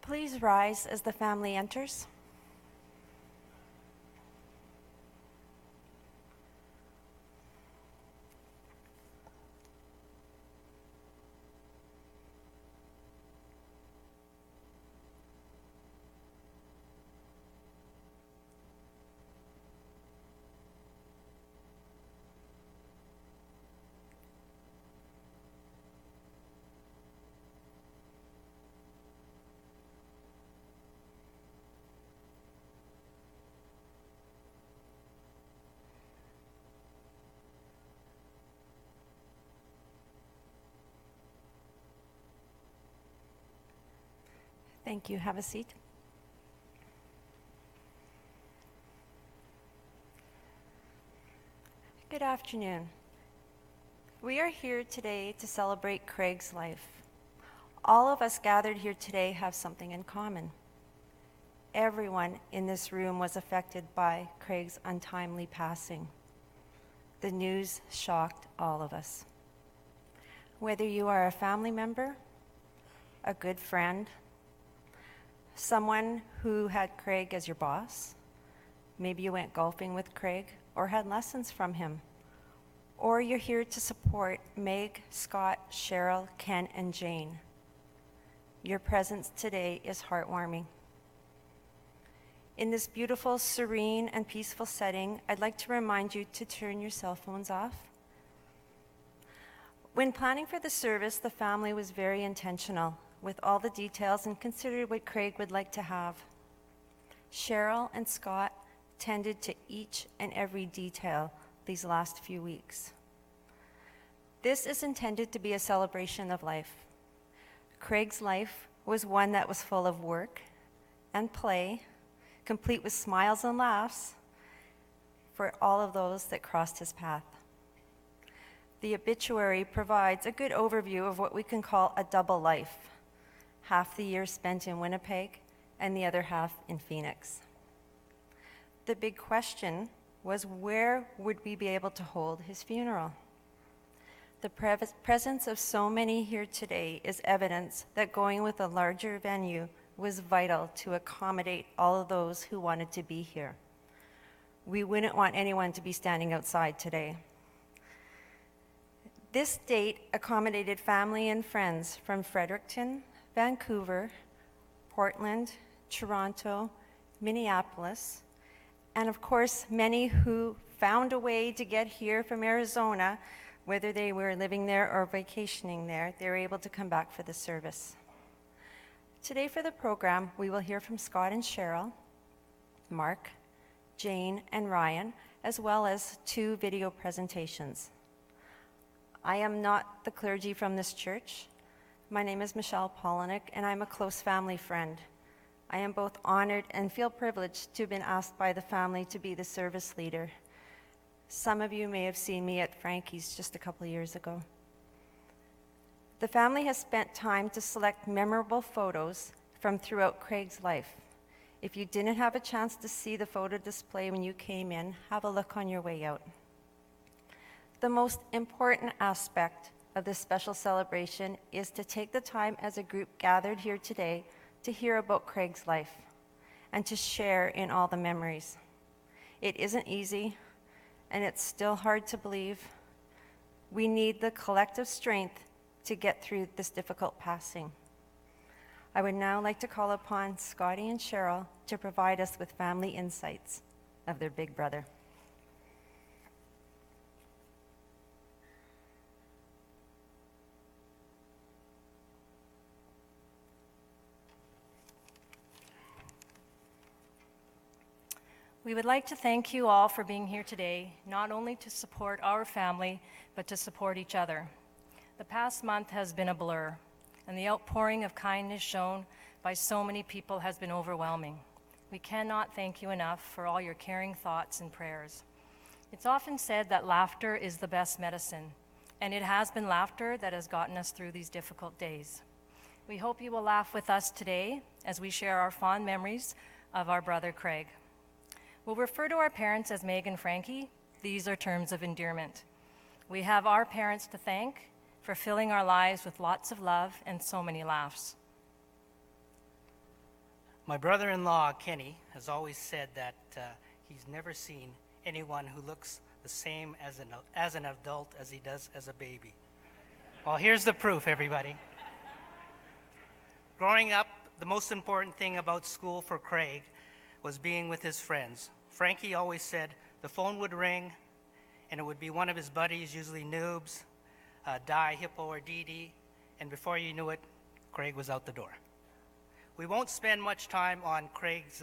Please rise as the family enters. Thank you. Have a seat. Good afternoon. We are here today to celebrate Craig's life. All of us gathered here today have something in common. Everyone in this room was affected by Craig's untimely passing. The news shocked all of us. Whether you are a family member, a good friend, someone who had Craig as your boss, maybe you went golfing with Craig or had lessons from him, or you're here to support Meg, Scott, Cheryl, Ken, and Jane. Your presence today is heartwarming. In this beautiful, serene, and peaceful setting, I'd like to remind you to turn your cell phones off. When planning for the service, the family was very intentional with all the details and considered what Craig would like to have. Cheryl and Scott tended to each and every detail these last few weeks. This is intended to be a celebration of life. Craig's life was one that was full of work and play, complete with smiles and laughs for all of those that crossed his path. The obituary provides a good overview of what we can call a double life. Half the year spent in Winnipeg and the other half in Phoenix. The big question was, where would we be able to hold his funeral? The presence of so many here today is evidence that going with a larger venue was vital to accommodate all of those who wanted to be here. We wouldn't want anyone to be standing outside today. This date accommodated family and friends from Fredericton, Vancouver, Portland, Toronto, Minneapolis, and of course, many who found a way to get here from Arizona, whether they were living there or vacationing there, they were able to come back for the service. Today for the program, we will hear from Scott and Cheryl, Mark, Jane, and Ryan, as well as 2 video presentations. I am not the clergy from this church. My name is Michelle Polinick, and I'm a close family friend. I am both honored and feel privileged to have been asked by the family to be the service leader. Some of you may have seen me at Frankie's just a couple of years ago. The family has spent time to select memorable photos from throughout Craig's life. If you didn't have a chance to see the photo display when you came in, have a look on your way out. The most important aspect of this special celebration is to take the time as a group gathered here today to hear about Craig's life and to share in all the memories. It isn't easy, and it's still hard to believe. We need the collective strength to get through this difficult passing. I would now like to call upon Scotty and Cheryl to provide us with family insights of their big brother. We would like to thank you all for being here today, not only to support our family, but to support each other. The past month has been a blur, and the outpouring of kindness shown by so many people has been overwhelming. We cannot thank you enough for all your caring thoughts and prayers. It's often said that laughter is the best medicine, and it has been laughter that has gotten us through these difficult days. We hope you will laugh with us today as we share our fond memories of our brother Craig. We'll refer to our parents as Meg and Frankie. These are terms of endearment. We have our parents to thank for filling our lives with lots of love and so many laughs. My brother-in-law, Kenny, has always said that he's never seen anyone who looks the same as an adult as he does as a baby. Well, here's the proof, everybody. Growing up, the most important thing about school for Craig was being with his friends. Frankie always said the phone would ring, and it would be one of his buddies, usually Noobs, Di, Hippo, or Dee Dee, and before you knew it, Craig was out the door. We won't spend much time on Craig's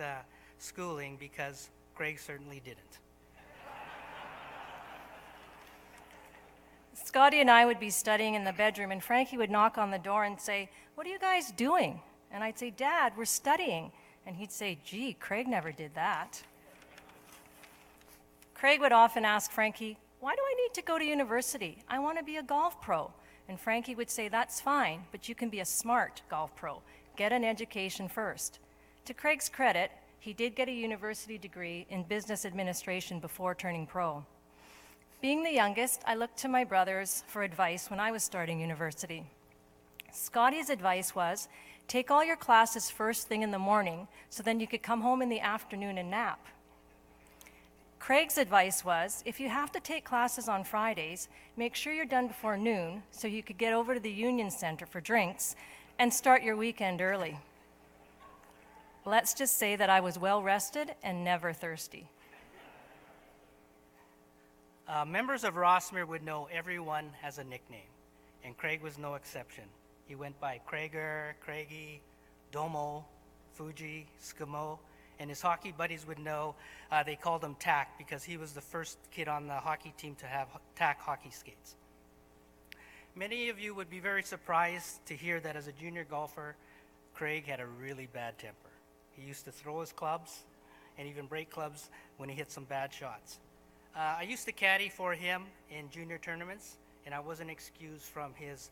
schooling because Craig certainly didn't. Scotty and I would be studying in the bedroom, and Frankie would knock on the door and say, "What are you guys doing?" And I'd say, "Dad, we're studying." And he'd say, "Gee, Craig never did that." Craig would often ask Frankie, "Why do I need to go to university? I want to be a golf pro." And Frankie would say, "That's fine, but you can be a smart golf pro. Get an education first." To Craig's credit, he did get a university degree in business administration before turning pro. Being the youngest, I looked to my brothers for advice when I was starting university. Scotty's advice was, take all your classes first thing in the morning so then you could come home in the afternoon and nap. Craig's advice was, if you have to take classes on Fridays, make sure you're done before noon so you could get over to the Union Center for drinks and start your weekend early. Let's just say that I was well rested and never thirsty. Members of Rossmere would know everyone has a nickname, and Craig was no exception. He went by Craiger, Craigie, Domo, Fuji, Skimo, and his hockey buddies would know they called him Tack because he was the first kid on the hockey team to have Tack hockey skates. Many of you would be very surprised to hear that as a junior golfer, Craig had a really bad temper. He used to throw his clubs and even break clubs when he hit some bad shots. I used to caddy for him in junior tournaments, and I wasn't excused from his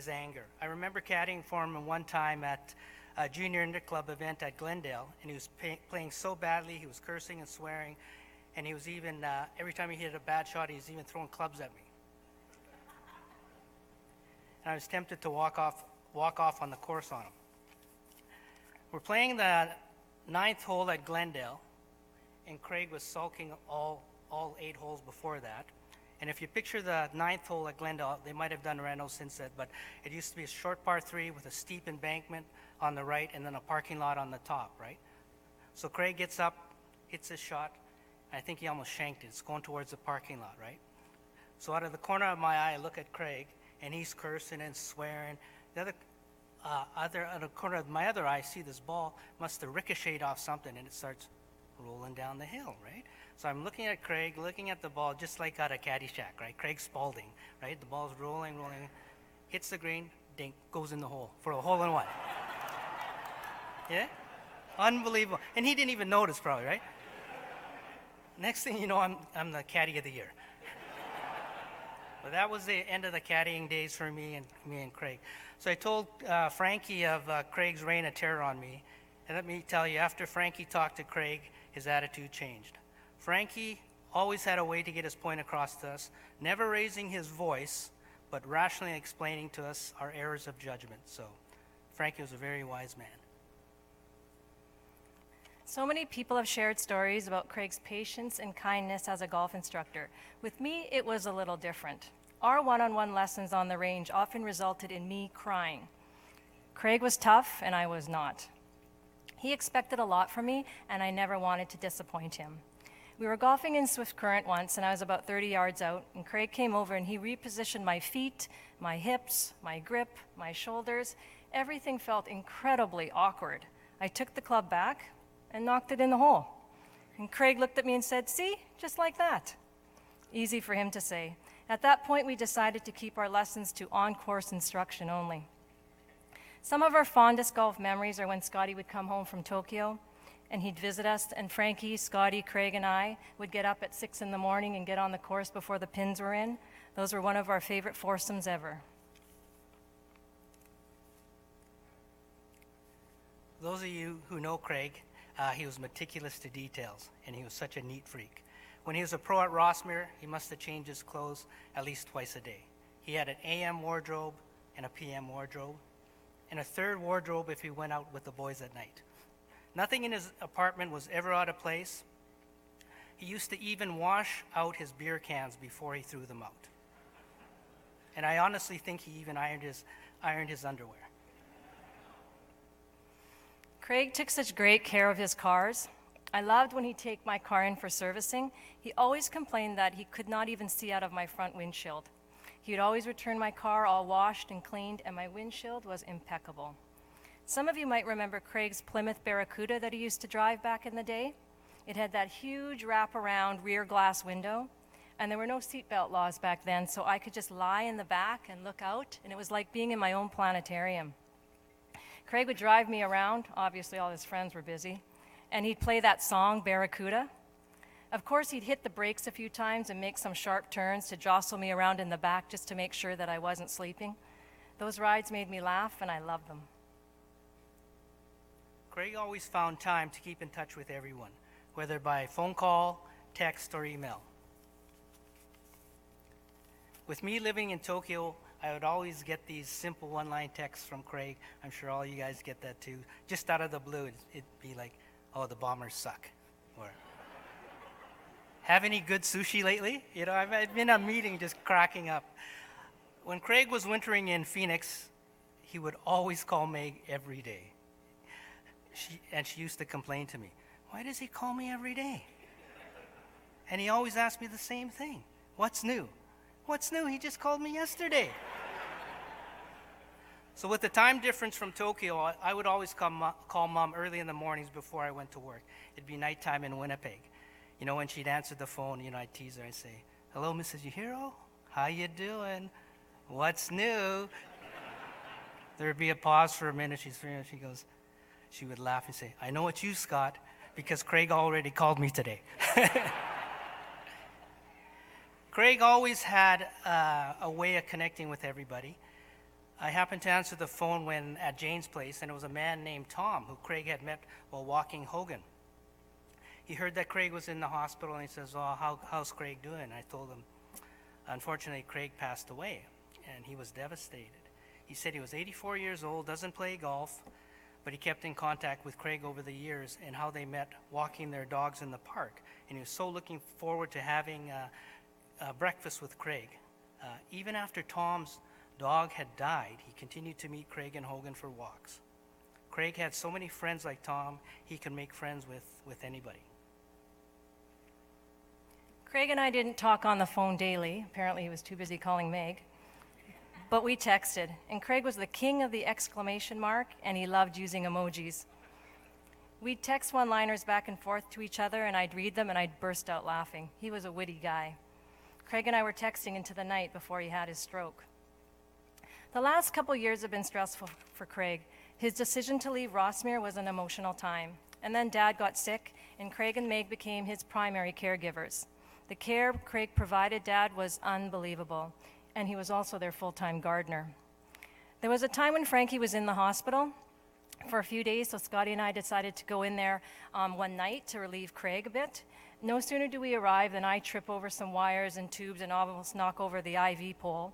anger. I remember caddying for him one time at a junior interclub event at Glendale, and he was playing so badly, he was cursing and swearing, and he was even, every time he hit a bad shot, he was even throwing clubs at me. And I was tempted to walk off on the course on him. We're playing the 9th hole at Glendale, and Craig was sulking all 8 holes before that. And if you picture the 9th hole at Glendale, they might have done reno since then, but it used to be a short par 3 with a steep embankment on the right and then a parking lot on the top, right? So Craig gets up, hits his shot, and I think he almost shanked it. It's going towards the parking lot, right? So out of the corner of my eye, I look at Craig, and he's cursing and swearing. The other out of the corner of my other eye, I see this ball must have ricocheted off something, and it starts rolling down the hill, right? So I'm looking at Craig, looking at the ball, just like out of Caddyshack, right? Craig Spaulding, right? The ball's rolling, hits the green, dink, goes in the hole for a hole-in-one. Yeah? Unbelievable. And he didn't even notice, probably, right? Next thing you know, I'm the caddy of the year. But that was the end of the caddying days for me and Craig. So I told Frankie of Craig's reign of terror on me. And let me tell you, after Frankie talked to Craig, his attitude changed. Frankie always had a way to get his point across to us, never raising his voice, but rationally explaining to us our errors of judgment. So Frankie was a very wise man. So many people have shared stories about Craig's patience and kindness as a golf instructor. With me, it was a little different. Our one-on-one lessons on the range often resulted in me crying. Craig was tough, and I was not. He expected a lot from me, and I never wanted to disappoint him. We were golfing in Swift Current once, and I was about 30 yards out, and Craig came over and he repositioned my feet, my hips, my grip, my shoulders. Everything felt incredibly awkward. I took the club back and knocked it in the hole. And Craig looked at me and said, "See, just like that." Easy for him to say. At that point, we decided to keep our lessons to on-course instruction only. Some of our fondest golf memories are when Scotty would come home from Tokyo and he'd visit us, and Frankie, Scotty, Craig, and I would get up at 6 in the morning and get on the course before the pins were in. Those were one of our favorite foursomes ever. Those of you who know Craig, he was meticulous to details, and he was such a neat freak. When he was a pro at Rossmere, he must have changed his clothes at least twice a day. He had an AM wardrobe and a PM wardrobe, and a third wardrobe if he went out with the boys at night. Nothing in his apartment was ever out of place. He used to even wash out his beer cans before he threw them out. And I honestly think he even ironed his underwear. Craig took such great care of his cars. I loved when he'd take my car in for servicing. He always complained that he could not even see out of my front windshield. He would always return my car all washed and cleaned, and my windshield was impeccable. Some of you might remember Craig's Plymouth Barracuda that he used to drive back in the day. It had that huge wraparound rear glass window, and there were no seatbelt laws back then, so I could just lie in the back and look out, and it was like being in my own planetarium. Craig would drive me around. Obviously, all his friends were busy, and he'd play that song, Barracuda. Of course, he'd hit the brakes a few times and make some sharp turns to jostle me around in the back just to make sure that I wasn't sleeping. Those rides made me laugh, and I loved them. Craig always found time to keep in touch with everyone, whether by phone call, text, or email. With me living in Tokyo, I would always get these simple one-line texts from Craig. I'm sure all you guys get that too. Just out of the blue, it'd be like, oh, the Bombers suck. Or, have any good sushi lately? You know, I've been in a meeting just cracking up. When Craig was wintering in Phoenix, he would always call Meg every day. She used to complain to me, why does he call me every day? And he always asked me the same thing. What's new? What's new? He just called me yesterday. So with the time difference from Tokyo, I would always call Mom early in the mornings before I went to work. It'd be nighttime in Winnipeg. You know, when she'd answer the phone, you know, I'd tease her and say, hello, Mrs. Yahiro, how you doing? What's new? There'd be a pause for a minute. She would laugh and say, I know it's you, Scott, because Craig already called me today. Craig always had a way of connecting with everybody. I happened to answer the phone when at Jane's place, and it was a man named Tom who Craig had met while walking Hogan. He heard that Craig was in the hospital, and he says, oh, how's Craig doing? I told him, unfortunately, Craig passed away, and he was devastated. He said he was 84 years old, doesn't play golf, but he kept in contact with Craig over the years and how they met walking their dogs in the park. And he was so looking forward to having breakfast with Craig. Even after Tom's dog had died, he continued to meet Craig and Hogan for walks. Craig had so many friends like Tom, he could make friends with anybody. Craig and I didn't talk on the phone daily. Apparently he was too busy calling Meg. But we texted, and Craig was the king of the exclamation mark, and he loved using emojis. We'd text one-liners back and forth to each other, and I'd read them, and I'd burst out laughing. He was a witty guy. Craig and I were texting into the night before he had his stroke. The last couple years have been stressful for Craig. His decision to leave Rossmere was an emotional time. And then Dad got sick, and Craig and Meg became his primary caregivers. The care Craig provided Dad was unbelievable, and he was also their full-time gardener. There was a time when Frankie was in the hospital for a few days, so Scotty and I decided to go in there one night to relieve Craig a bit. No sooner do we arrive than I trip over some wires and tubes and almost knock over the IV pole.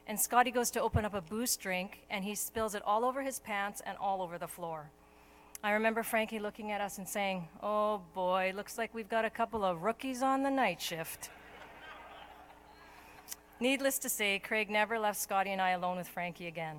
And Scotty goes to open up a Boost drink, and he spills it all over his pants and all over the floor. I remember Frankie looking at us and saying, oh boy, looks like we've got a couple of rookies on the night shift. Needless to say, Craig never left Scotty and I alone with Frankie again.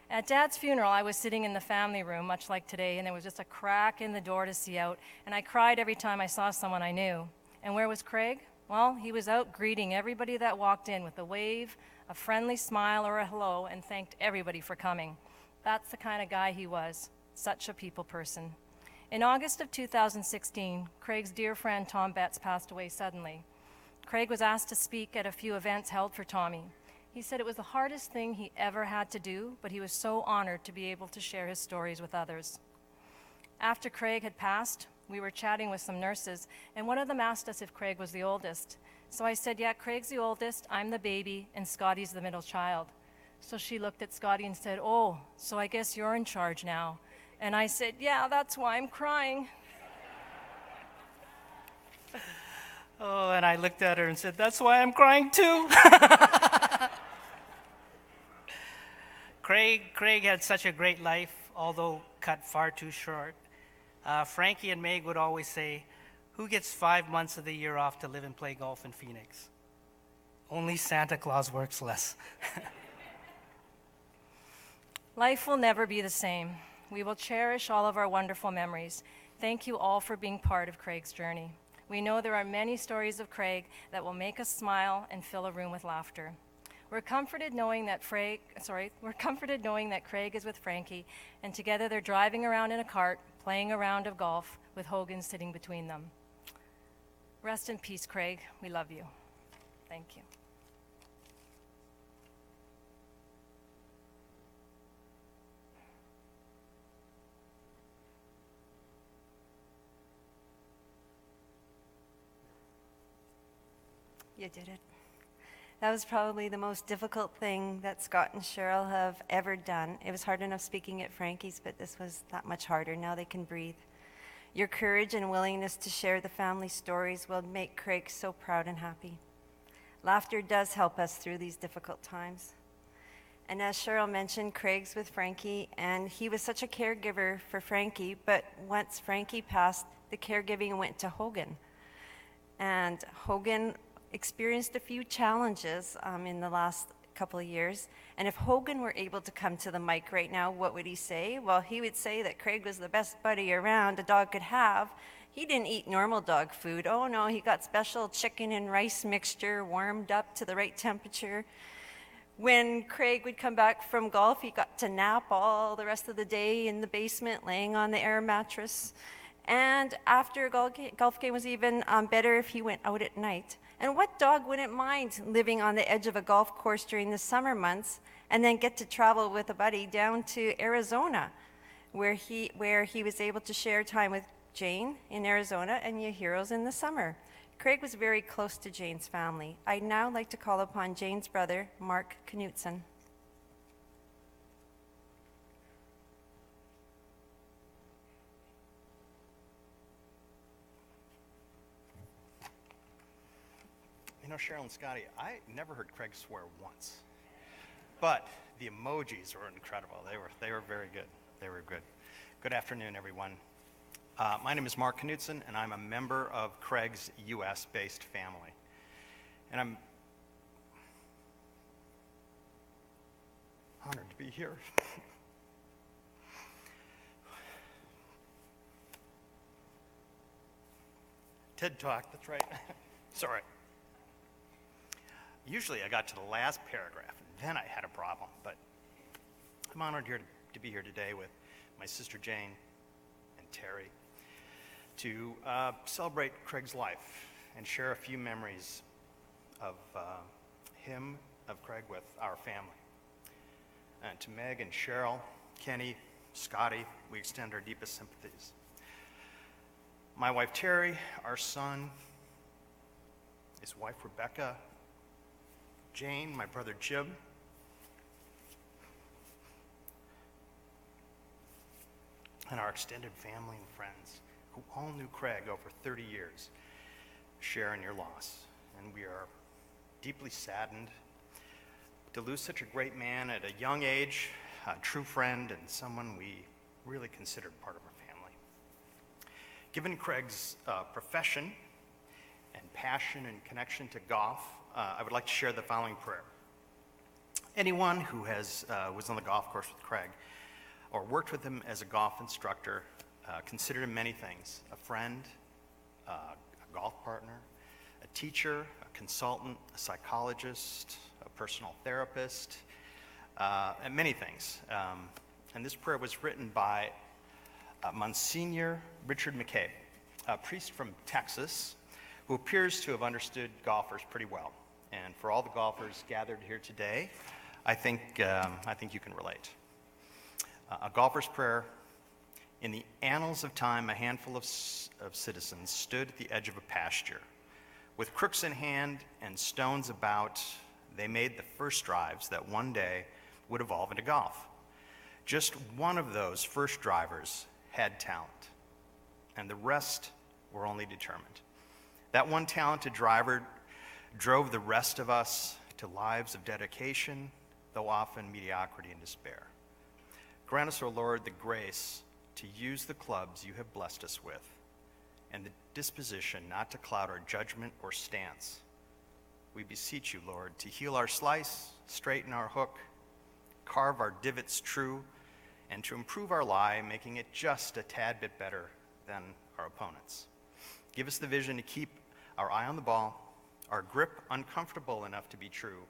At Dad's funeral, I was sitting in the family room, much like today, and there was just a crack in the door to see out, and I cried every time I saw someone I knew. And where was Craig? Well, he was out greeting everybody that walked in with a wave, a friendly smile, or a hello, and thanked everybody for coming. That's the kind of guy he was, such a people person. In August of 2016, Craig's dear friend Tom Betts passed away suddenly. Craig was asked to speak at a few events held for Tommy. He said it was the hardest thing he ever had to do, but he was so honored to be able to share his stories with others. After Craig had passed, we were chatting with some nurses, and one of them asked us if Craig was the oldest. So I said, yeah, Craig's the oldest, I'm the baby, and Scotty's the middle child. So she looked at Scotty and said, oh, so I guess you're in charge now. And I said, yeah, that's why I'm crying. Oh, and I looked at her and said, that's why I'm crying too. Craig had such a great life, although cut far too short. Frankie and Meg would always say, "Who gets 5 months of the year off to live and play golf in Phoenix?" Only Santa Claus works less. Life will never be the same. We will cherish all of our wonderful memories. Thank you all for being part of Craig's journey. We know there are many stories of Craig that will make us smile and fill a room with laughter. We're comforted knowing that Craig is with Frankie, and together they're driving around in a cart, playing a round of golf with Hogan sitting between them. Rest in peace, Craig. We love you. Thank you. You did it. That was probably the most difficult thing that Scott and Cheryl have ever done. It was hard enough speaking at Frankie's, but this was that much harder. Now they can breathe. Your courage and willingness to share the family stories will make Craig so proud and happy. Laughter does help us through these difficult times. And as Cheryl mentioned, Craig's with Frankie, and he was such a caregiver for Frankie, but once Frankie passed, the caregiving went to Hogan. And Hogan experienced a few challenges in the last couple of years. And if Hogan were able to come to the mic right now, what would he say? Well, he would say that Craig was the best buddy around a dog could have. He didn't eat normal dog food. Oh no, he got special chicken and rice mixture warmed up to the right temperature. When Craig would come back from golf, he got to nap all the rest of the day in the basement, laying on the air mattress. And after a golf game was even better if he went out at night. And what dog wouldn't mind living on the edge of a golf course during the summer months and then get to travel with a buddy down to Arizona, where he was able to share time with Jane in Arizona and Yahiro's in the summer. Craig was very close to Jane's family. I'd now like to call upon Jane's brother, Mark Knutson. You know, Cheryl and Scotty, I never heard Craig swear once. But the emojis were incredible. They were very good. They were good. Good afternoon, everyone. My name is Mark Knutson, and I'm a member of Craig's U.S.-based family. And I'm honored to be here. TED Talk, that's right. Sorry. Usually I got to the last paragraph, and then I had a problem. But I'm honored to be here today with my sister Jane and Terry to celebrate Craig's life and share a few memories of Craig with our family. And to Meg and Cheryl, Kenny, Scotty, we extend our deepest sympathies. My wife Terry, our son, his wife Rebecca, Jane, my brother Jim, and our extended family and friends who all knew Craig over 30 years, share in your loss. And we are deeply saddened to lose such a great man at a young age, a true friend, and someone we really considered part of our family. Given Craig's profession and passion and connection to golf, I would like to share the following prayer. Anyone who was on the golf course with Craig or worked with him as a golf instructor considered him many things: a friend, a golf partner, a teacher, a consultant, a psychologist, a personal therapist, and many things. And this prayer was written by Monsignor Richard McCabe, a priest from Texas who appears to have understood golfers pretty well. And for all the golfers gathered here today, I think you can relate. A golfer's prayer. In the annals of time, a handful of citizens stood at the edge of a pasture. With crooks in hand and stones about, they made the first drives that one day would evolve into golf. Just one of those first drivers had talent, and the rest were only determined. That one talented driver drove the rest of us to lives of dedication, though often mediocrity and despair. Grant us, O Lord, the grace to use the clubs you have blessed us with, and the disposition not to cloud our judgment or stance. We beseech you, Lord, to heal our slice, straighten our hook, carve our divots true, and to improve our lie, making it just a tad bit better than our opponents. Give us the vision to keep our eye on the ball, our grip uncomfortable enough to be true,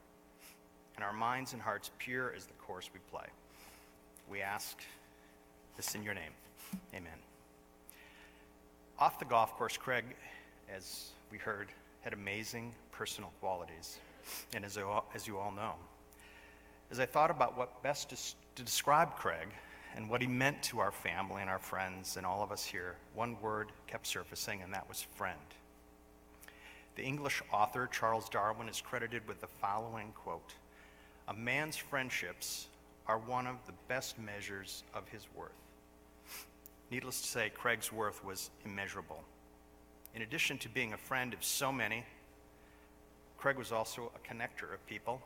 and our minds and hearts pure as the course we play. We ask this in your name. Amen. Off the golf course, Craig, as we heard, had amazing personal qualities, and as you all know. As I thought about what best to describe Craig and what he meant to our family and our friends and all of us here, one word kept surfacing, and that was friend. The English author Charles Darwin is credited with the following quote: "A man's friendships are one of the best measures of his worth." Needless to say, Craig's worth was immeasurable. In addition to being a friend of so many, Craig was also a connector of people.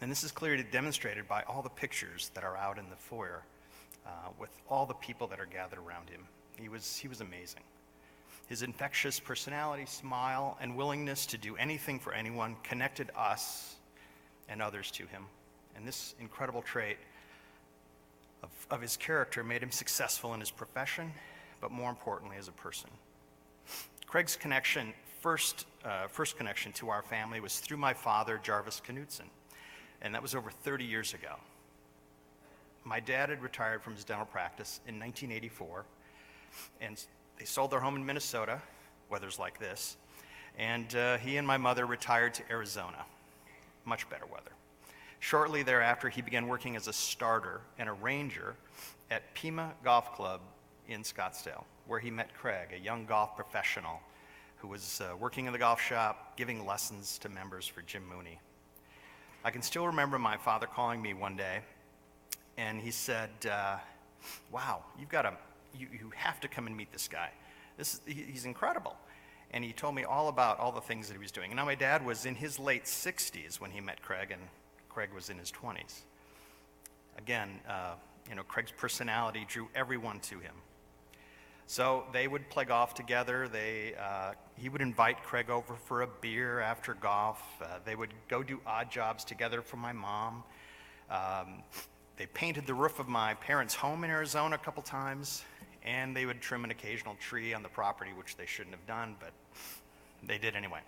And this is clearly demonstrated by all the pictures that are out in the foyer with all the people that are gathered around him. He was amazing. His infectious personality, smile, and willingness to do anything for anyone connected us and others to him. And this incredible trait of his character made him successful in his profession, but more importantly as a person. Craig's first connection to our family was through my father, Jarvis Knutson, and that was over 30 years ago. My dad had retired from his dental practice in 1984, and they sold their home in Minnesota, weather's like this, and he and my mother retired to Arizona, much better weather. Shortly thereafter, he began working as a starter and a ranger at Pima Golf Club in Scottsdale, where he met Craig, a young golf professional who was working in the golf shop, giving lessons to members for Jim Mooney. I can still remember my father calling me one day, and he said, "Wow, you have to come and meet this guy. He's incredible." And he told me all about all the things that he was doing. And now my dad was in his late 60s when he met Craig, and Craig was in his 20s. Again, Craig's personality drew everyone to him. So they would play golf together. He would invite Craig over for a beer after golf. They would go do odd jobs together for my mom. They painted the roof of my parents' home in Arizona a couple times, and they would trim an occasional tree on the property, which they shouldn't have done, but they did anyway.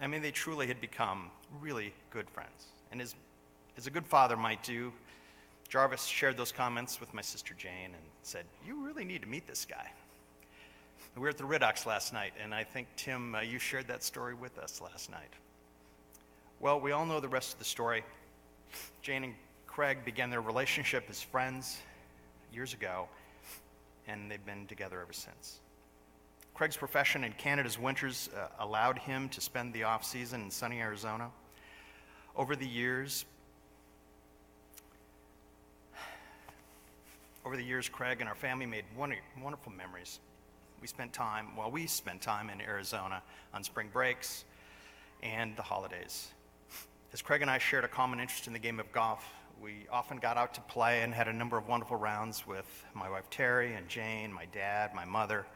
I mean, they truly had become really good friends. And as a good father might do, Jarvis shared those comments with my sister Jane and said, "You really need to meet this guy." We were at the Riddox last night, and I think, Tim, you shared that story with us last night. Well, we all know the rest of the story. Jane and Craig began their relationship as friends years ago, and they've been together ever since. Craig's profession in Canada's winters allowed him to spend the off-season in sunny Arizona. Over the years, Craig and our family made wonderful memories. We spent time in Arizona on spring breaks and the holidays. As Craig and I shared a common interest in the game of golf, we often got out to play and had a number of wonderful rounds with my wife Terry and Jane, my dad, my mother,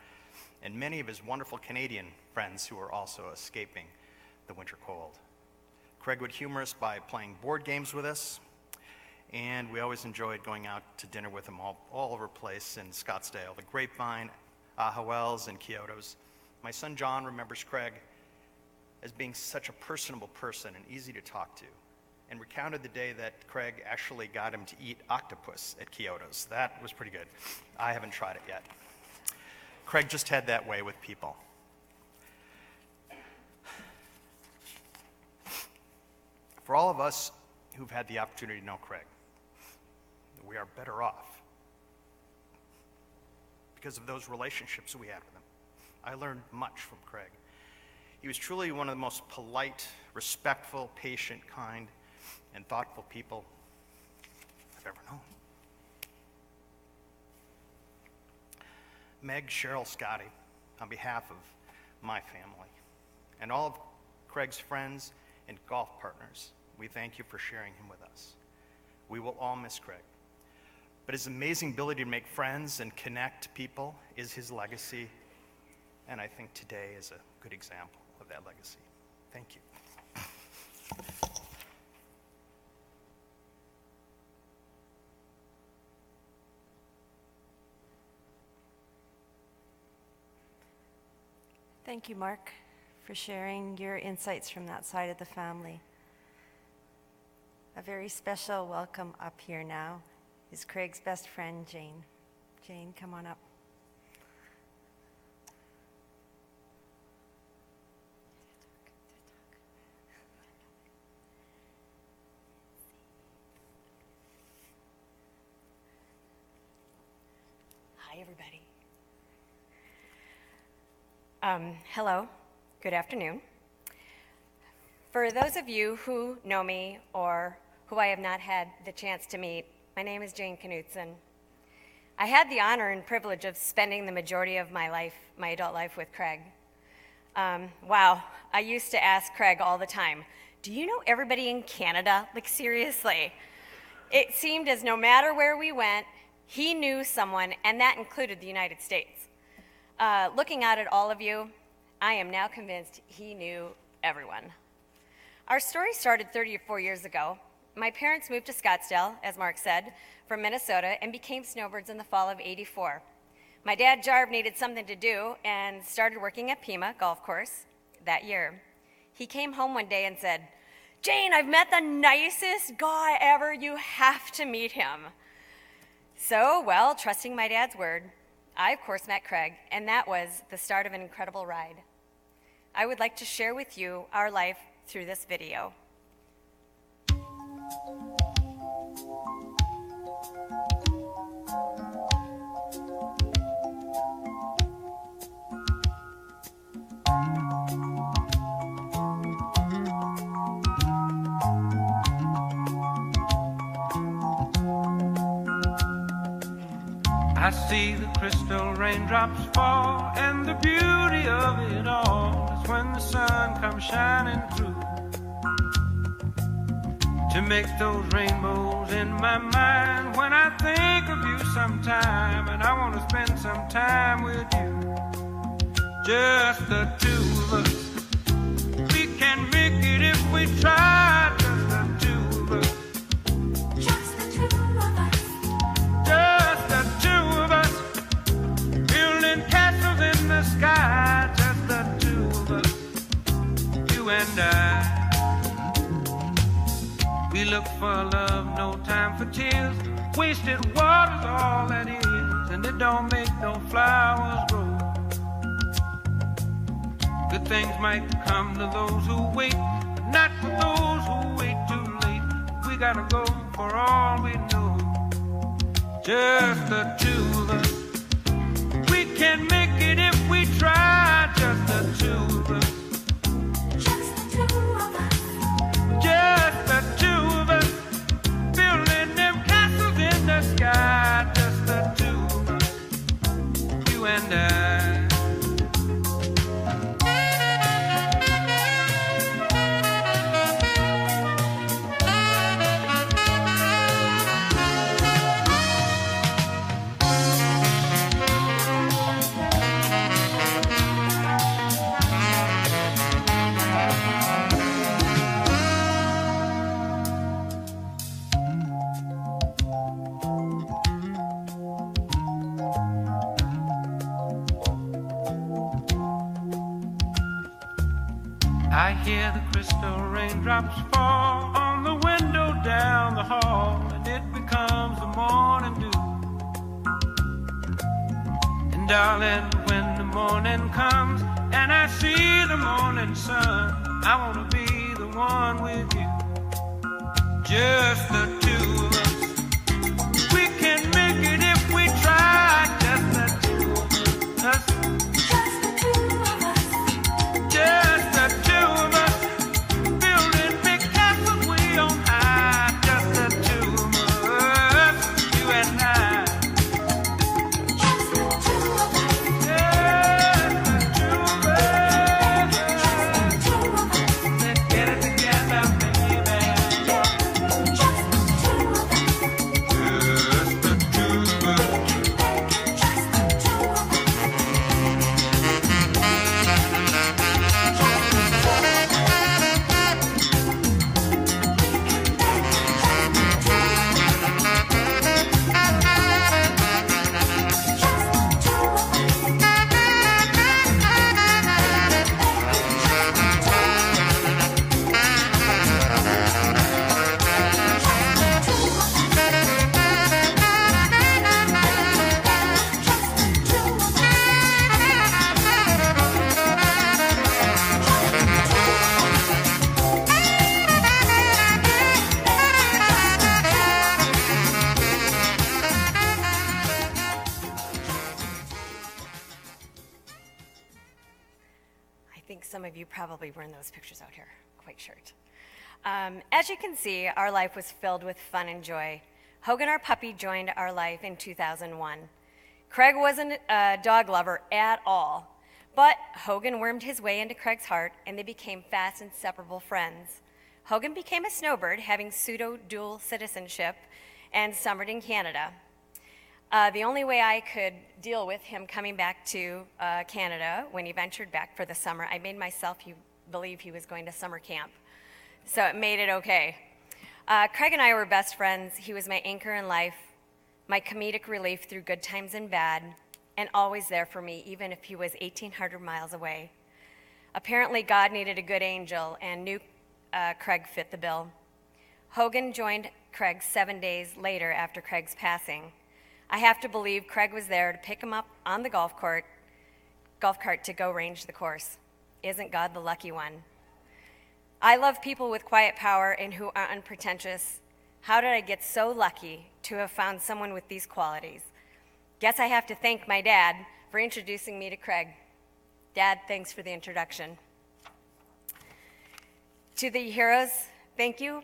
and many of his wonderful Canadian friends who were also escaping the winter cold. Craig would humor us by playing board games with us, and we always enjoyed going out to dinner with him all over the place in Scottsdale, the Grapevine, Howells, and Kyoto's. My son John remembers Craig as being such a personable person and easy to talk to, and recounted the day that Craig actually got him to eat octopus at Kyoto's. That was pretty good. I haven't tried it yet. Craig just had that way with people. For all of us who've had the opportunity to know Craig, we are better off because of those relationships we had with him. I learned much from Craig. He was truly one of the most polite, respectful, patient, kind, and thoughtful people I've ever known. Meg, Cheryl, Scotty, on behalf of my family and all of Craig's friends and golf partners, we thank you for sharing him with us. We will all miss Craig. but his amazing ability to make friends and connect people is his legacy, and I think today is a good example of that legacy. Thank you. Thank you, Mark, for sharing your insights from that side of the family. A very special welcome up here now is Craig's best friend, Jane. Jane, come on up. Hi, everybody. Hello, good afternoon. For those of you who know me or who I have not had the chance to meet, my name is Jane Knutson. I had the honor and privilege of spending the majority of my life, my adult life, with Craig. Wow, I used to ask Craig all the time, do you know everybody in Canada? Like, seriously. It seemed as no matter where we went, he knew someone, and that included the United States. Looking out at all of you, I am now convinced he knew everyone. Our story started 34 years ago. My parents moved to Scottsdale, as Mark said, from Minnesota, and became snowbirds in the fall of '84. My dad, Jarv, needed something to do and started working at Pima Golf Course that year. He came home one day and said, Jane, I've met the nicest guy ever. You have to meet him. So, well, trusting my dad's word, I, of course, met Craig, and that was the start of an incredible ride. I would like to share with you our life through this video. I see the crystal raindrops fall, and the beauty of it all is when the sun comes shining through to make those rainbows in my mind. When I think of you sometime, and I want to spend some time with you, just the two of us. We can make it if we try, just the two of us. Just the two of us. Just the two of us. Building castles in the sky, just the two of us. You and I. We look for love, no time for tears. Wasted water's all that is, and it don't make no flowers grow. Good things might come to those who wait, but not for those who wait too late. We gotta go for all we know. Just the two of us. We can make it if we try. Just the two of us. Just the two of us. Just the two of us. Building them castles in the sky. Just the two of us. You and I. I hear the crystal raindrops fall on the window down the hall, and it becomes the morning dew. And darling, when the morning comes and I see the morning sun, I want to be the one with you. Just the two of us. We can make it if we try. Just the two of us. Just the two of us. Just the two of us. Building big castles way on high. Just the two of us. You and I. Just the two of us. Just the two of us. Just the two of us. Let's get it together, baby. Just the two of us. of you probably were in those pictures out here, quite short. As you can see, our life was filled with fun and joy. Hogan, our puppy, joined our life in 2001. Craig wasn't a dog lover at all, but Hogan wormed his way into Craig's heart, and they became fast, inseparable friends. Hogan became a snowbird, having pseudo-dual citizenship, and summered in Canada. The only way I could deal with him coming back to Canada when he ventured back for the summer, I made myself believe he was going to summer camp. So it made it okay. Craig and I were best friends. He was my anchor in life, my comedic relief through good times and bad, and always there for me, even if he was 1,800 miles away. Apparently, God needed a good angel and knew Craig fit the bill. Hogan joined Craig 7 days later after Craig's passing. I have to believe Craig was there to pick him up on the golf cart to go range the course. Isn't God the lucky one? I love people with quiet power and who are unpretentious. How did I get so lucky to have found someone with these qualities? Guess I have to thank my dad for introducing me to Craig. Dad, thanks for the introduction. To the Yahiros, thank you.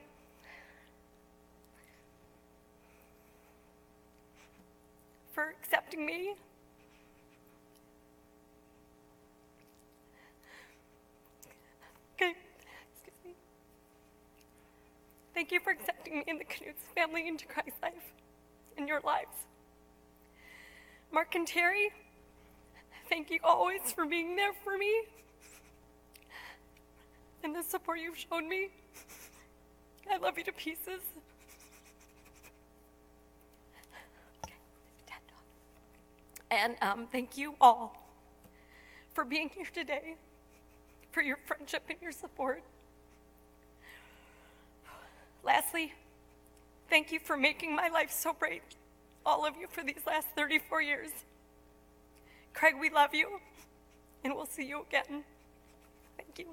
For accepting me. Okay, excuse me. Thank you for accepting me and the Knut's family into Christ's life, in your lives. Mark and Terry, thank you always for being there for me and the support you've shown me. I love you to pieces. And thank you all for being here today, for your friendship and your support. Lastly, thank you for making my life so bright, all of you, for these last 34 years. Craig, we love you, and we'll see you again. Thank you.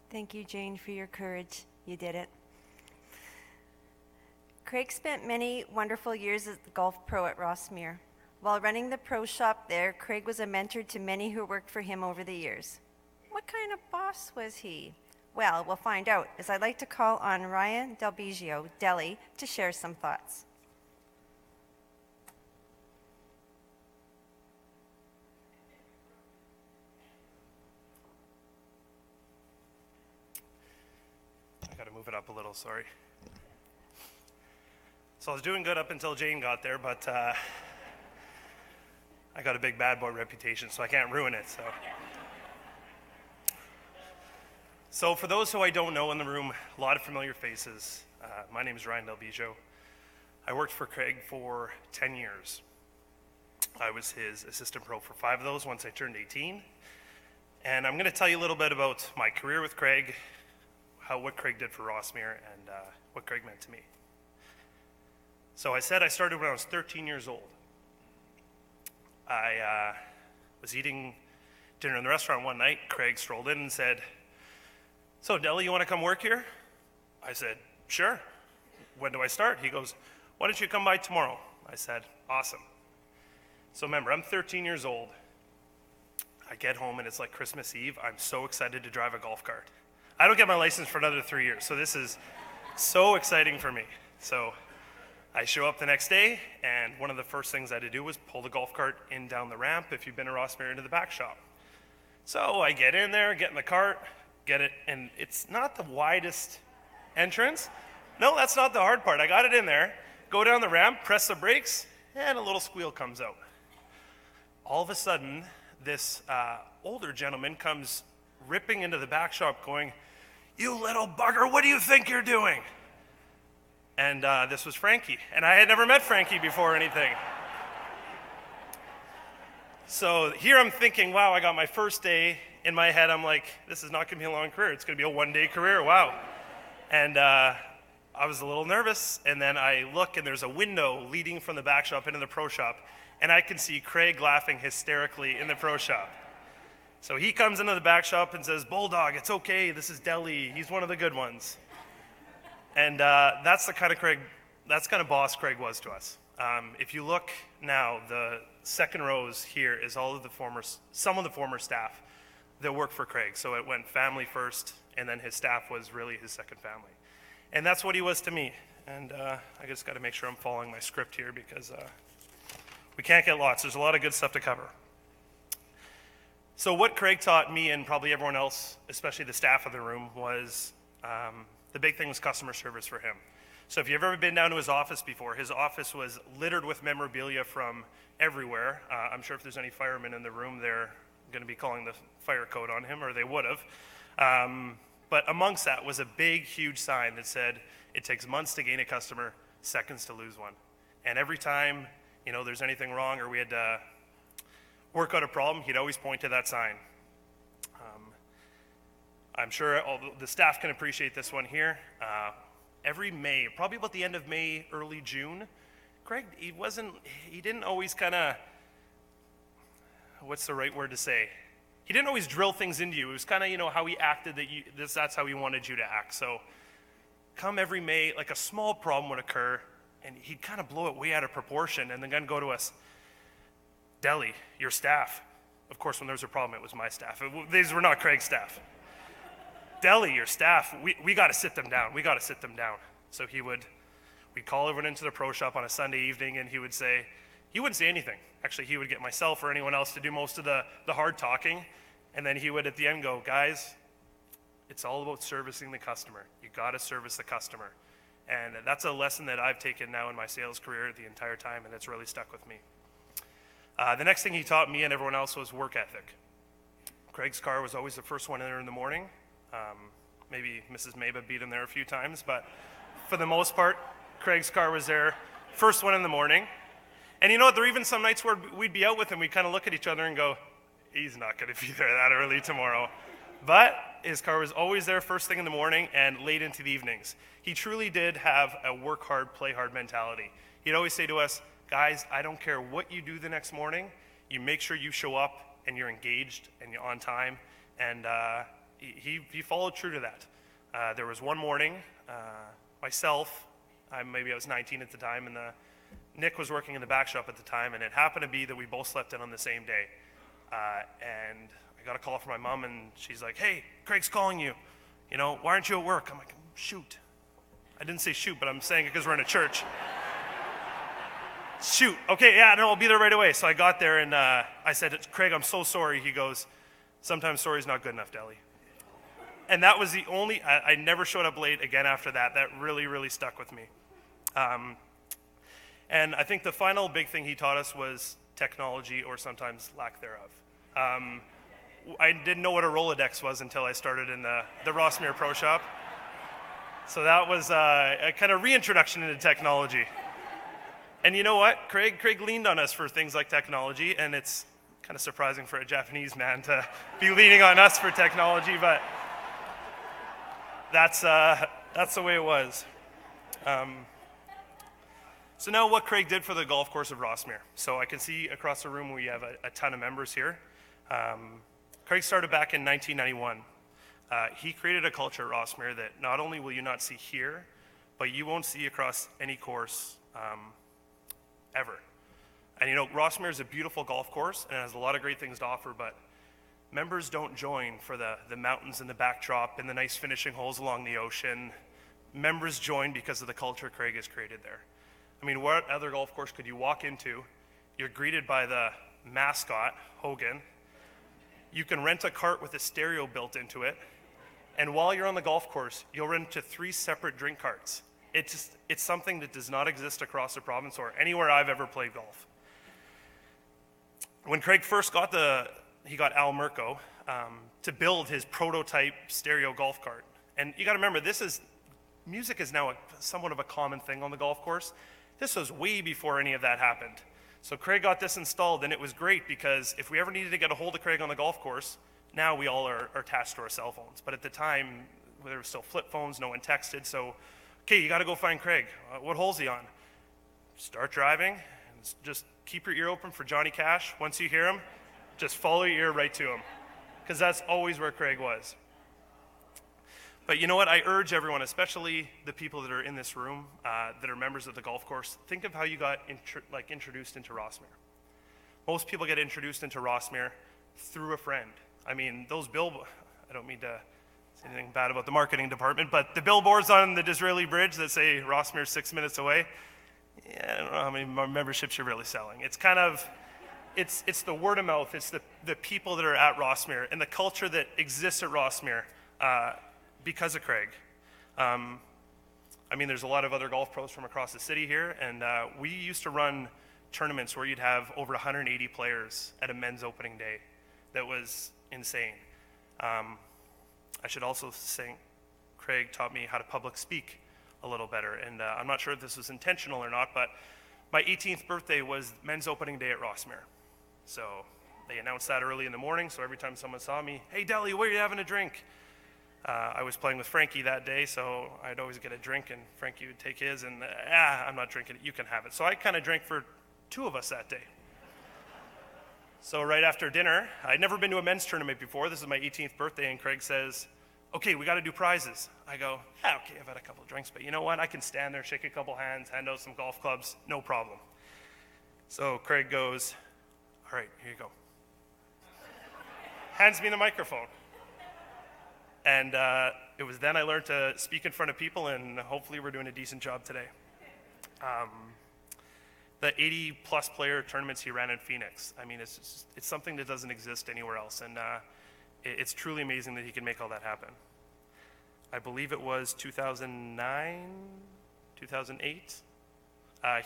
Thank you, Jane, for your courage. You did it. Craig spent many wonderful years as the golf pro at Rossmere. While running the pro shop there, Craig was a mentor to many who worked for him over the years. What kind of boss was he? Well, we'll find out, as I'd like to call on Ryan Delbigio, Deli, to share some thoughts. I gotta move it up a little, sorry. So I was doing good up until Jane got there, but I got a big bad boy reputation, so I can't ruin it, So for those who I don't know in the room, a lot of familiar faces. My name is Ryan Delbigio. I worked for Craig for 10 years. I was his assistant pro for 5 of those once I turned 18. And I'm gonna tell you a little bit about my career with Craig, what Craig did for Rossmere, and what Craig meant to me. So I said I started when I was 13 years old. I was eating dinner in the restaurant one night. Craig strolled in and said, "So, Deli, you want to come work here?" I said, "Sure. When do I start?" He goes, "Why don't you come by tomorrow?" I said, "Awesome." So remember, I'm 13 years old. I get home and it's like Christmas Eve. I'm so excited to drive a golf cart. I don't get my license for another 3 years, so this is so exciting for me. So I show up the next day, and one of the first things I had to do was pull the golf cart in down the ramp, if you've been to Rossmere, into the back shop. So I get in there, get in the cart, get it, and it's not the widest entrance. No, that's not the hard part. I got it in there, go down the ramp, press the brakes, and a little squeal comes out. All of a sudden, this older gentleman comes ripping into the back shop going, "You little bugger, what do you think you're doing?" And this was Frankie. And I had never met Frankie before or anything. So here I'm thinking, wow, I got my first day. In my head, I'm like, this is not going to be a long career. It's going to be a one-day career. Wow. And I was a little nervous. And then I look, and there's a window leading from the back shop into the pro shop. And I can see Craig laughing hysterically in the pro shop. So he comes into the back shop and says, Bulldog, it's okay, this is Deli, he's one of the good ones. And that's the kind of boss Craig was to us. If you look now, the second rows here is some of the former staff that worked for Craig. So it went family first, and then his staff was really his second family. And that's what he was to me. And I just got to make sure I'm following my script here because we can't get lost. There's a lot of good stuff to cover. So what Craig taught me and probably everyone else, especially the staff of the room, was the big thing was customer service for him. So if you've ever been down to his office before, his office was littered with memorabilia from everywhere. I'm sure if there's any firemen in the room, they're going to be calling the fire code on him, or they would have. But amongst that was a big, huge sign that said, it takes months to gain a customer, seconds to lose one. And every time, there's anything wrong or we had to work out a problem, he'd always point to that sign. I'm sure all the staff can appreciate this one here. Every May, probably about the end of May, early June, Craig, he didn't always what's the right word to say? He didn't always drill things into you. It was kind of, how he acted that's how he wanted you to act. So come every May, like a small problem would occur, and he'd kind of blow it way out of proportion and then go to us, Deli, your staff. Of course, when there was a problem, it was my staff. These were not Craig's staff. Deli, your staff, we got to sit them down. We got to sit them down. So we'd call everyone into the pro shop on a Sunday evening, and he wouldn't say anything. Actually, he would get myself or anyone else to do most of the hard talking, and then he would at the end go, guys, it's all about servicing the customer. You got to service the customer. And that's a lesson that I've taken now in my sales career the entire time, and it's really stuck with me. The next thing he taught me and everyone else was work ethic. Craig's car was always the first one in there in the morning. Maybe Mrs. Maba beat him there a few times, but for the most part, Craig's car was there first one in the morning. And you know what, there were even some nights where we'd be out with him, we'd kind of look at each other and go, he's not going to be there that early tomorrow. But his car was always there first thing in the morning and late into the evenings. He truly did have a work hard, play hard mentality. He'd always say to us, guys, I don't care what you do the next morning, you make sure you show up and you're engaged and you're on time. And he followed true to that. There was one morning, myself, maybe I was 19 at the time, and Nick was working in the back shop at the time, and it happened to be that we both slept in on the same day. And I got a call from my mom, and she's like, hey, Craig's calling you. Why aren't you at work? I'm like, shoot. I didn't say shoot, but I'm saying it because we're in a church. Shoot. Okay, yeah, no, I'll be there right away. So I got there, and I said, Craig, I'm so sorry. He goes, sometimes sorry's not good enough, Deli. And that was the only, I never showed up late again after that. That really, really stuck with me. And I think the final big thing he taught us was technology, or sometimes lack thereof. I didn't know what a Rolodex was until I started in the Rossmere Pro Shop. So that was a kind of reintroduction into technology. And you know what? Craig leaned on us for things like technology, and it's kind of surprising for a Japanese man to be leaning on us for technology, but that's the way it was. So now what Craig did for the golf course of Rossmere. So I can see across the room we have a ton of members here. Craig started back in 1991. He created a culture at Rossmere that not only will you not see here, but you won't see across any course ever. And Rossmere is a beautiful golf course and it has a lot of great things to offer, but members don't join for the mountains and the backdrop and the nice finishing holes along the ocean. Members join because of the culture Craig has created there. I mean, what other golf course could you walk into? You're greeted by the mascot, Hogan. You can rent a cart with a stereo built into it. And while you're on the golf course, you'll run into 3 separate drink carts. It's something that does not exist across the province or anywhere I've ever played golf. When Craig first got he got Al Mirko to build his prototype stereo golf cart. And you got to remember, music is now somewhat of a common thing on the golf course. This was way before any of that happened. So Craig got this installed, and it was great because if we ever needed to get a hold of Craig on the golf course, now we all are attached to our cell phones. But at the time, there were still flip phones, no one texted. So, okay, you got to go find Craig. What hole's he on? Start driving, and just keep your ear open for Johnny Cash. Once you hear him, just follow your ear right to him. because that's always where Craig was. But you know what? I urge everyone, especially the people that are in this room, that are members of the golf course, think of how you got introduced into Rossmere. Most people get introduced into Rossmere through a friend. I mean, I don't mean to say anything bad about the marketing department, but the billboards on the Disraeli Bridge that say Rossmere 6 minutes away, yeah, I don't know how many memberships you're really selling. It's kind of, it's the word of mouth, it's the people that are at Rossmere and the culture that exists at Rossmere because of Craig. I mean, there's a lot of other golf pros from across the city here, and we used to run tournaments where you'd have over 180 players at a men's opening day. That was insane. I should also say Craig taught me how to public speak a little better, and I'm not sure if this was intentional or not, but my 18th birthday was men's opening day at Rossmere. So they announced that early in the morning, so every time someone saw me, hey Deli, where are you having a drink? I was playing with Frankie that day, so I'd always get a drink, and Frankie would take his, and I'm not drinking it, you can have it. So I kind of drank for 2 of us that day. So right after dinner, I'd never been to a men's tournament before. This is my 18th birthday, and Craig says, okay, we got to do prizes. I go, okay, I've had a couple of drinks, but you know what? I can stand there, shake a couple hands, hand out some golf clubs, no problem. So Craig goes, all right, here you go. Hands me the microphone. And it was then I learned to speak in front of people, and hopefully we're doing a decent job today. The 80-plus player tournaments he ran in Phoenix, I mean, it's something that doesn't exist anywhere else, and it's truly amazing that he can make all that happen. I believe it was 2009, 2008,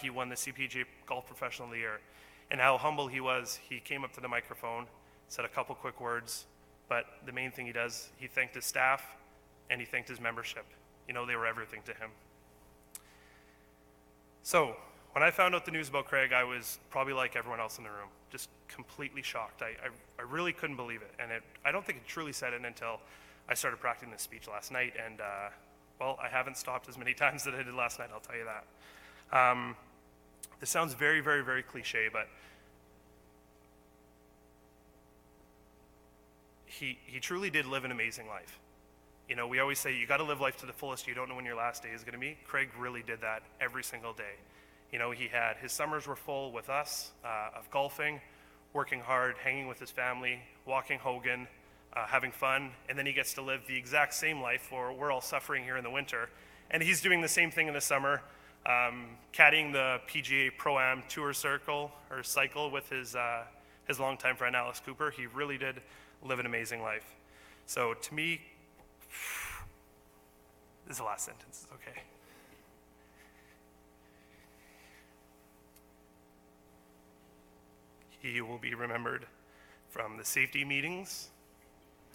he won the CPGA Golf Professional of the Year. And how humble he was, he came up to the microphone, said a couple quick words, but the main thing he does, he thanked his staff and he thanked his membership. You know, they were everything to him. So, when I found out the news about Craig, I was probably like everyone else in the room, just completely shocked. I really couldn't believe it, and I don't think it truly set in until I started practicing this speech last night, and well, I haven't stopped as many times as I did last night, I'll tell you that. This sounds very, very, very cliche, but he truly did live an amazing life. You know, we always say you got to live life to the fullest. You don't know when your last day is going to be. Craig really did that every single day. You know, his summers were full with us, of golfing, working hard, hanging with his family, walking Hogan, having fun, and then he gets to live the exact same life where we're all suffering here in the winter. And he's doing the same thing in the summer, caddying the PGA Pro-Am Tour cycle with his longtime friend Alice Cooper. He really did live an amazing life. So to me, this is the last sentence, okay. He will be remembered from the safety meetings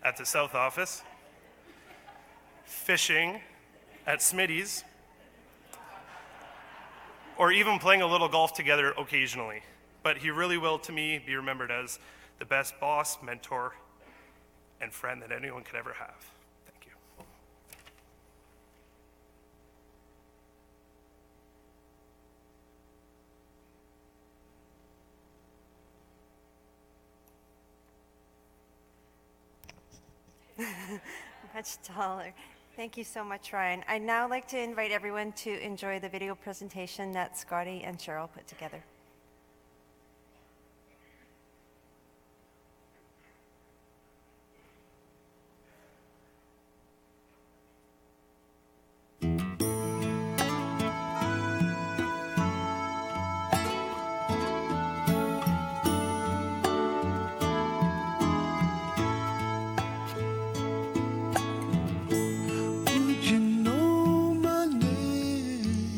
at the South Office, fishing at Smitty's, or even playing a little golf together occasionally. But he really will, to me, be remembered as the best boss, mentor, and friend that anyone could ever have. Thank you. Much taller. Thank you so much, Ryan. I'd now like to invite everyone to enjoy the video presentation that Scotty and Cheryl put together. You know my name.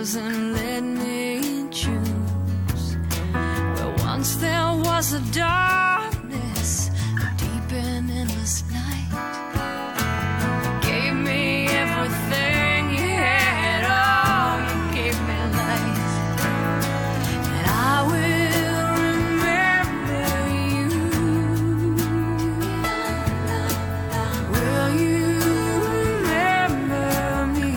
doesn't let me choose. Where once there was a darkness, a deep and endless night. You gave me everything you had, oh, you gave me life. And I will remember you. Will you remember me?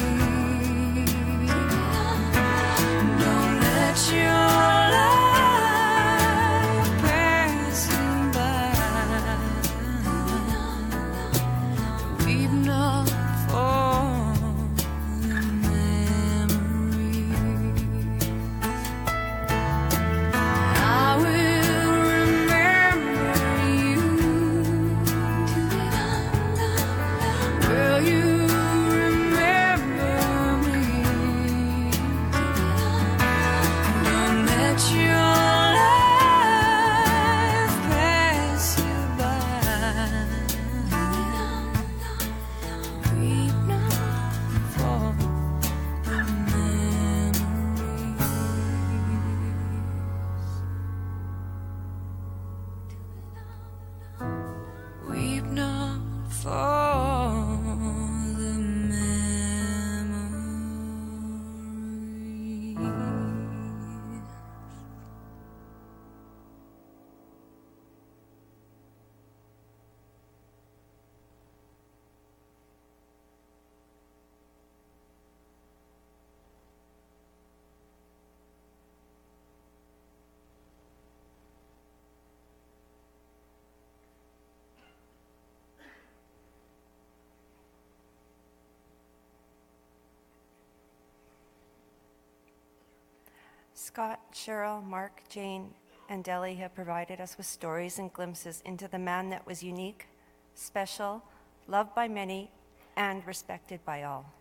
Scott, Cheryl, Mark, Jane, and Deli have provided us with stories and glimpses into the man that was unique, special, loved by many, and respected by all.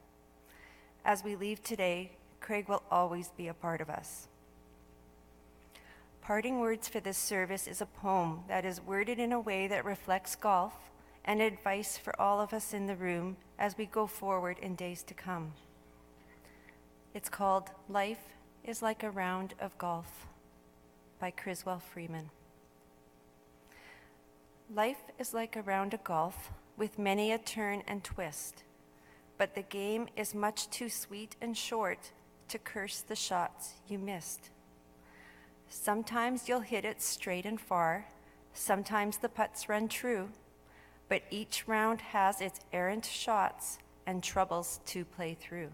As we leave today, Craig will always be a part of us. Parting words for this service is a poem that is worded in a way that reflects golf and advice for all of us in the room as we go forward in days to come. It's called Life is Like a Round of Golf by Criswell Freeman. Life is like a round of golf with many a turn and twist, but the game is much too sweet and short to curse the shots you missed. Sometimes you'll hit it straight and far, sometimes the putts run true, but each round has its errant shots and troubles to play through.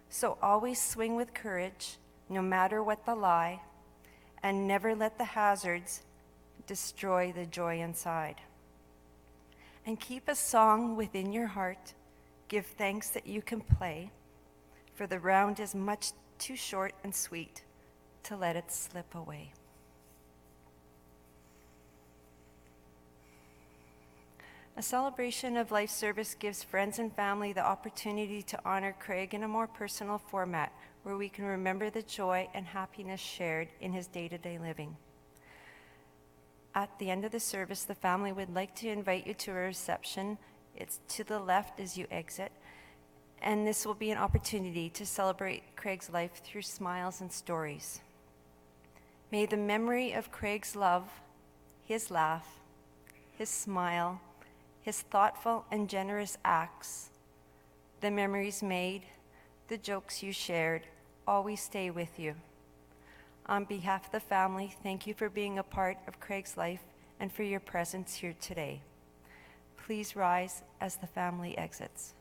So always swing with courage, no matter what the lie, and never let the hazards destroy the joy inside. And keep a song within your heart, give thanks that you can play, for the round is much too short and sweet to let it slip away. A celebration of life service gives friends and family the opportunity to honor Craig in a more personal format where we can remember the joy and happiness shared in his day-to-day living. At the end of the service, the family would like to invite you to a reception. It's to the left as you exit, and this will be an opportunity to celebrate Craig's life through smiles and stories. May the memory of Craig's love, his laugh, his smile, his thoughtful and generous acts, the memories made, the jokes you shared, always stay with you. On behalf of the family, thank you for being a part of Craig's life and for your presence here today. Please rise as the family exits.